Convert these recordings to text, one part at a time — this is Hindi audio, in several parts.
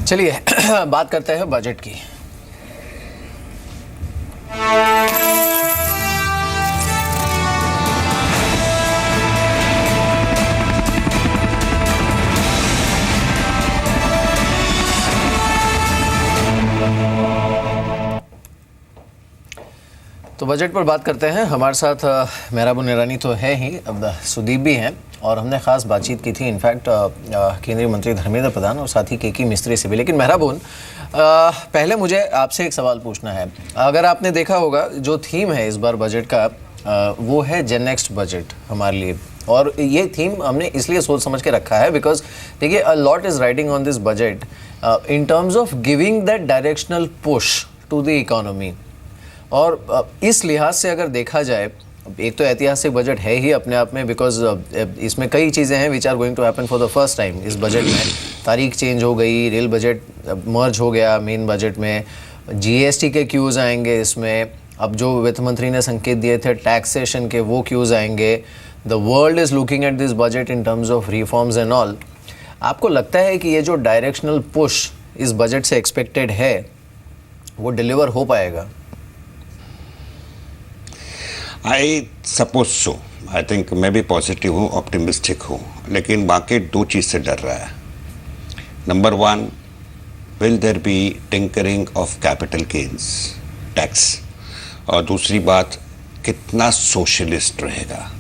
चलिए बात करते हैं बजट की। तो बजट पर बात करते हैं। हमारे साथ मेहराबून ईरानी तो है ही, अब सुदीप भी हैं और हमने ख़ास बातचीत की थी इनफैक्ट केंद्रीय मंत्री धर्मेंद्र प्रधान और साथ ही केकी मिस्त्री से भी। लेकिन मेहराबून, पहले मुझे आपसे एक सवाल पूछना है। अगर आपने देखा होगा जो थीम है इस बार बजट का वो है जेन नेक्स्ट बजट हमारे लिए, और ये थीम हमने इसलिए सोच समझ के रखा है बिकॉज देखिए a lot is writing on this budget in terms of giving that directional push to the economy. और इस लिहाज से अगर देखा जाए, एक तो ऐतिहासिक बजट है ही अपने आप में बिकॉज इसमें कई चीज़ें हैं which are going to happen for the first time. इस बजट में तारीख चेंज हो गई, रेल बजट मर्ज हो गया मेन बजट में, जीएसटी के क्यूज़ आएंगे इसमें, अब जो वित्त मंत्री ने संकेत दिए थे टैक्सेशन के वो क्यूज़ आएंगे। The world is looking at this budget in terms of reforms and all. आपको लगता है कि ये जो डायरेक्शनल पुश इस बजट से एक्सपेक्टेड है वो डिलीवर हो पाएगा? I suppose so. I think मैं भी पॉजिटिव हूँ, ऑप्टिमिस्टिक हूँ, लेकिन मार्केट दो चीज़ से डर रहा है। Number one, will there be tinkering of capital gains tax, और दूसरी बात कितना सोशलिस्ट रहेगा।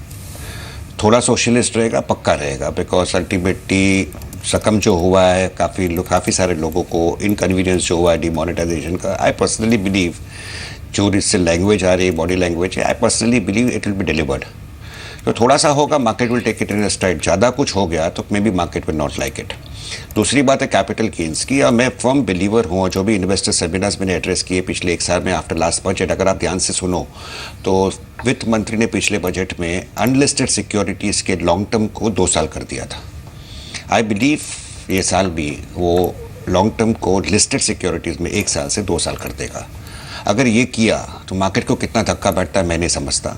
थोड़ा सोशलिस्ट रहेगा, पक्का रहेगा, बिकॉज अल्टीमेटली सकम जो हुआ है काफ़ी सारे लोगों को इनकन्वीनियंस जो हुआ है डिमोनेटाइजेशन का, आई पर्सनली बिलीव जो इससे लैंग्वेज आ रही है, बॉडी लैंग्वेज है, I personally believe it will be delivered. तो थोड़ा सा होगा, market will take it in stride. ज़्यादा कुछ हो गया तो maybe market will not like it. दूसरी बात है कैपिटल गेन्स की, और मैं फर्म बिलीवर हूँ, जो भी इन्वेस्टर सेमिनार्स मैंने एड्रेस किए पिछले एक साल में आफ्टर लास्ट बजट, अगर आप ध्यान से सुनो तो वित्त मंत्री ने पिछले बजट में अनलिस्टेड सिक्योरिटीज़ के लॉन्ग टर्म को 2 साल कर दिया था। आई बिलीव ये साल भी वो लॉन्ग टर्म को लिस्टेड सिक्योरिटीज़ में 1 साल से 2 साल कर देगा। अगर ये किया तो मार्केट को कितना धक्का बैठता है मैं नहीं समझता,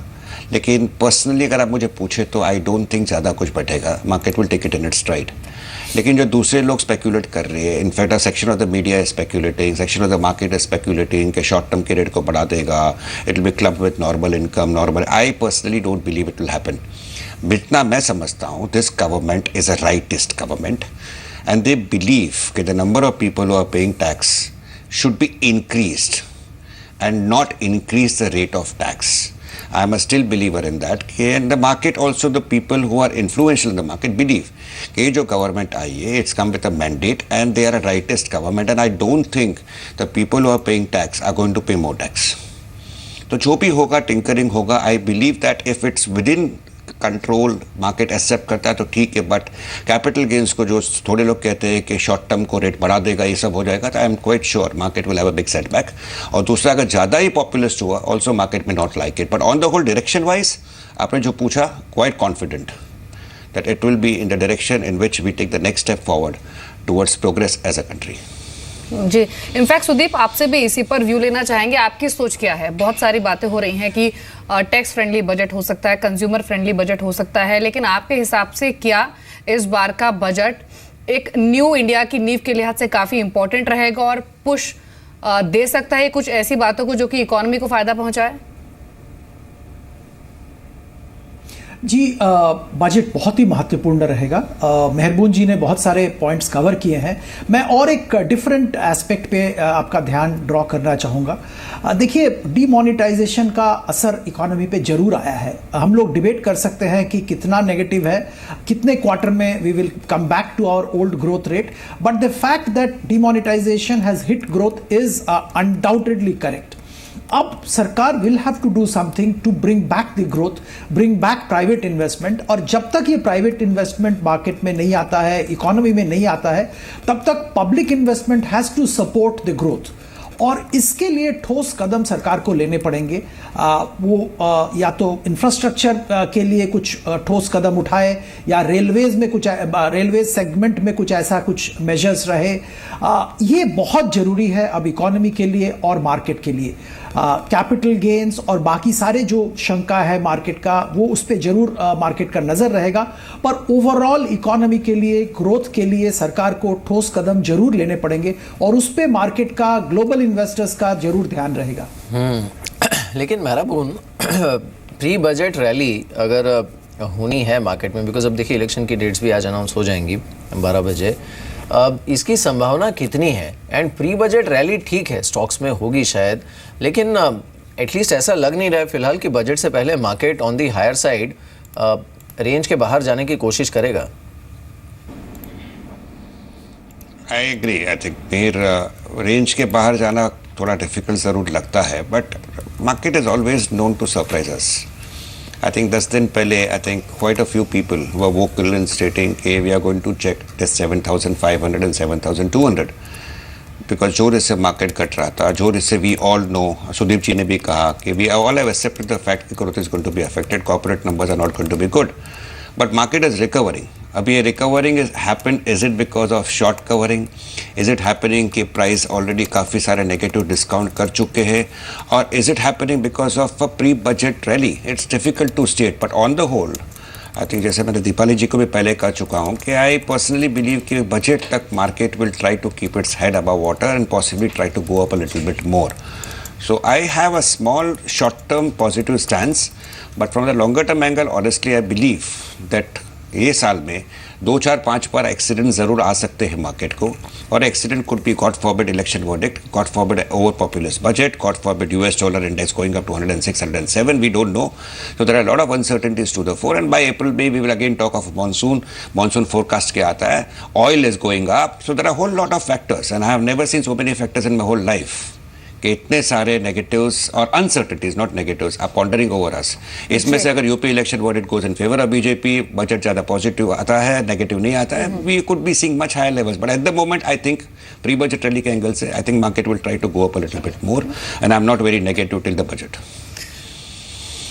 लेकिन पर्सनली अगर आप मुझे पूछे तो आई डोंट थिंक ज़्यादा कुछ बैठेगा। Market will take it in its right. लेकिन जो दूसरे लोग स्पेक्यूलेट कर रहे हैं, in fact a section of the media is speculating, section of the market is speculating कि शॉर्ट टर्म के रेट को बढ़ा देगा, it will be club with normal income normal. I personally don't believe it will happen. जितना मैं समझता हूँ this government is a rightist government and they believe कि the number of people who are paying tax should be increased and not increase the rate of tax. I am a still believer in that. And the market also, the people who are influential in the market believe कि जो government आई है, it's come with a mandate and they are a rightist government and I don't think the people who are paying tax are going to pay more tax. तो जो भी होगा टिंकरिंग होगा। I believe that if it's within control market accept करता है तो ठीक है, बट कैपिटल गेन्स को जो थोड़े लोग कहते हैं कि शॉर्ट टर्म को रेट बढ़ा देगा, ये सब हो जाएगा, तो I am quite sure market will have a big setback. और दूसरा, अगर ज़्यादा ही पॉपुलिस्ट हुआ ऑल्सो मार्केट में not like it. But on the whole direction wise आपने जो पूछा, quite confident that it will be in the direction in which we take the next step forward towards progress as a country. जी, इनफैक्ट सुदीप आपसे भी इसी पर व्यू लेना चाहेंगे। आपकी सोच क्या है? बहुत सारी बातें हो रही हैं कि टैक्स फ्रेंडली बजट हो सकता है, कंज्यूमर फ्रेंडली बजट हो सकता है, लेकिन आपके हिसाब से क्या इस बार का बजट एक न्यू इंडिया की नींव के लिहाज से काफी इंपॉर्टेंट रहेगा और पुश दे सकता है कुछ ऐसी बातों को जो कि इकोनॉमी को फायदा पहुंचाए? जी, बजट बहुत ही महत्वपूर्ण रहेगा। मेहरबून जी ने बहुत सारे पॉइंट्स कवर किए हैं। मैं और एक डिफरेंट एस्पेक्ट पे आपका ध्यान ड्रॉ करना चाहूँगा। देखिए, डीमोनेटाइजेशन का असर इकोनॉमी पे जरूर आया है। हम लोग डिबेट कर सकते हैं कि कितना नेगेटिव है, कितने क्वार्टर में we will come back to our old growth rate, but the fact that demonetization has hit growth is undoubtedly correct. अब सरकार will have to do something to bring back the growth, bring back private investment, और जब तक ये प्राइवेट इन्वेस्टमेंट मार्केट में नहीं आता है, इकोनॉमी में नहीं आता है, तब तक public investment has to support the growth. और इसके लिए ठोस कदम सरकार को लेने पड़ेंगे। या तो इंफ्रास्ट्रक्चर के लिए कुछ ठोस कदम उठाए, या रेलवेज में कुछ, रेलवे सेगमेंट में कुछ ऐसा कुछ मेजर्स रहे। ये बहुत ज़रूरी है अब इकोनॉमी के लिए और मार्केट के लिए। कैपिटल गेन्स और बाकी सारे जो शंका है मार्केट का, वो उस पर जरूर मार्केट का नज़र रहेगा। पर ओवरऑल इकोनॉमी के लिए, ग्रोथ के लिए सरकार को ठोस कदम जरूर लेने पड़ेंगे और उस पर मार्केट का, ग्लोबल इन्वेस्टर्स का जरूर ध्यान रहेगा। लेकिन मेहराबून प्री बजट रैली अगर होनी है मार्केट में, बिकॉज अब देखिए इलेक्शन की डेट्स भी आज अनाउंस हो जाएंगी 12 बजे, अब इसकी संभावना कितनी है? एंड प्री बजट रैली ठीक है स्टॉक्स में होगी शायद, लेकिन एटलीस्ट ऐसा लग नहीं रहा है फिलहाल कि बजट से पहले market on the higher side range के बाहर जाने की कोशिश करेगा। आई एग्री, आई थिंक फिर रेंज के बाहर जाना थोड़ा डिफिकल्ट ज़रूर लगता है, but market is always known to surprise us. I think 10 दिन पहले I think quite a few people were vocal in stating कि we are going to check this 7,500 and 7,200 because जोर इससे मार्केट घट रहा था, जोर इससे we all know, सुदीप जी ने भी कहा कि we all have accepted the fact कि growth is going to be affected, corporate numbers are not going to be good, but market is recovering। अभी ये recovering is happen, is it because of short covering, is it happening कि प्राइस ऑलरेडी काफ़ी सारे नेगेटिव डिस्काउंट कर चुके हैं, और is it happening because of a pre budget rally? It's difficult to state, but on the whole I think जैसे मैंने दीपाली जी को भी पहले कह चुका हूँ कि आई पर्सनली बिलीव कि बजट तक market will try to keep its head above water and possibly try to go up a little bit more. So I have a small short-term positive stance, but from the longer-term angle, honestly, I believe that ये साल में 2, 4, 5 पर एक्सीडेंट ज़रूर आ सकते हैं मार्केट को, और accident could be God forbid election verdict, God forbid over populace budget, God forbid US dollar index going up to 106, 107, we don't know. So there are a lot of uncertainties to the fore, and by April, May, we will again talk of monsoon forecast के आता है, oil is going up, so there are a whole lot of factors, and I have never seen so many factors in my whole life कि इतने सारे नेगेटिव्स और uncertainties, not negatives, are pondering over us. इसमें से अगर UP election verdict goes in favour of BJP, budget ज़्यादा पॉजिटिव आता है, नेगेटिव नहीं आता है, we could be seeing much higher levels, but at the moment I think pre budget rally के एंगल से I think market will try to go up a little bit more, and I am not very negative till the budget.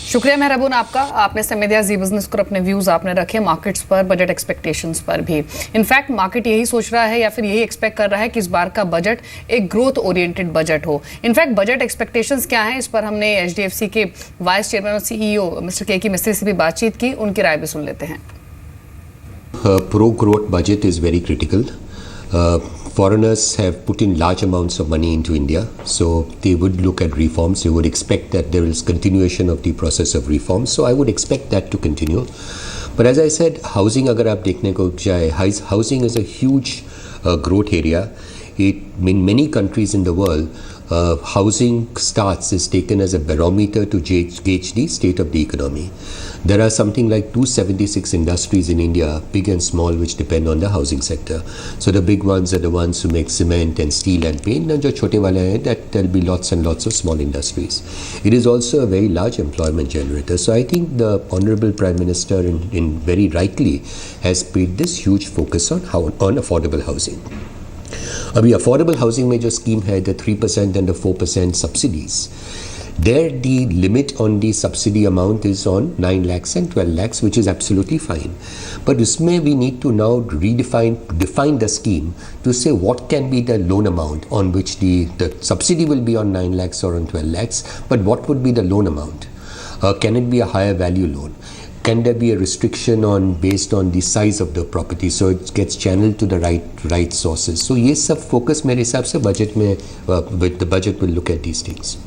शुक्रिया मेहराबून आपका, आपने समय दिया जी बिजनेस को, अपने व्यूज आपने रखे मार्केट्स पर, बजट एक्सपेक्टेशंस पर भी। इनफैक्ट मार्केट यही सोच रहा है या फिर यही एक्सपेक्ट कर रहा है कि इस बार का बजट एक ग्रोथ ओरिएंटेड बजट हो। इनफैक्ट बजट एक्सपेक्टेशंस क्या हैं, इस पर हमने HDFC के वाइस चेयरमैन और CEO मिस्टर केकी मिस्त्री से भी बातचीत की, उनकी राय भी सुन लेते हैं। Pro growth budget is very critical. Foreigners have put in large amounts of money into India, so they would look at reforms. They would expect that there is continuation of the process of reform. So I would expect that to continue. But as I said, housing अगर आप देखने को जाए, housing is a huge growth area. In many countries in the world, housing starts is taken as a barometer to gauge the state of the economy. There are something like 276 industries in India, big and small, which depend on the housing sector. So the big ones are the ones who make cement and steel and paint, and jo chote wale hain, that there'll be lots and lots of small industries. It is also a very large employment generator. So I think the Honorable Prime Minister, in very rightly, has paid this huge focus on affordable housing. अभी अफोर्डेबल हाउसिंग में जो स्कीम है, the 3% and the 4% subsidies, there the limit on the subsidy amount is on 9 lakhs and 12 lakhs, which is absolutely fine. But usme we need to now define the scheme to say what can be the loan amount on which the subsidy will be on 9 lakhs or on 12 lakhs, but what would be the loan amount? Can it be a higher value loan? Can there be a restriction based on the size of the property, so it gets channeled to the right sources? So ये सब focus मेरे हिसाब से budget में, with the budget will look at these things.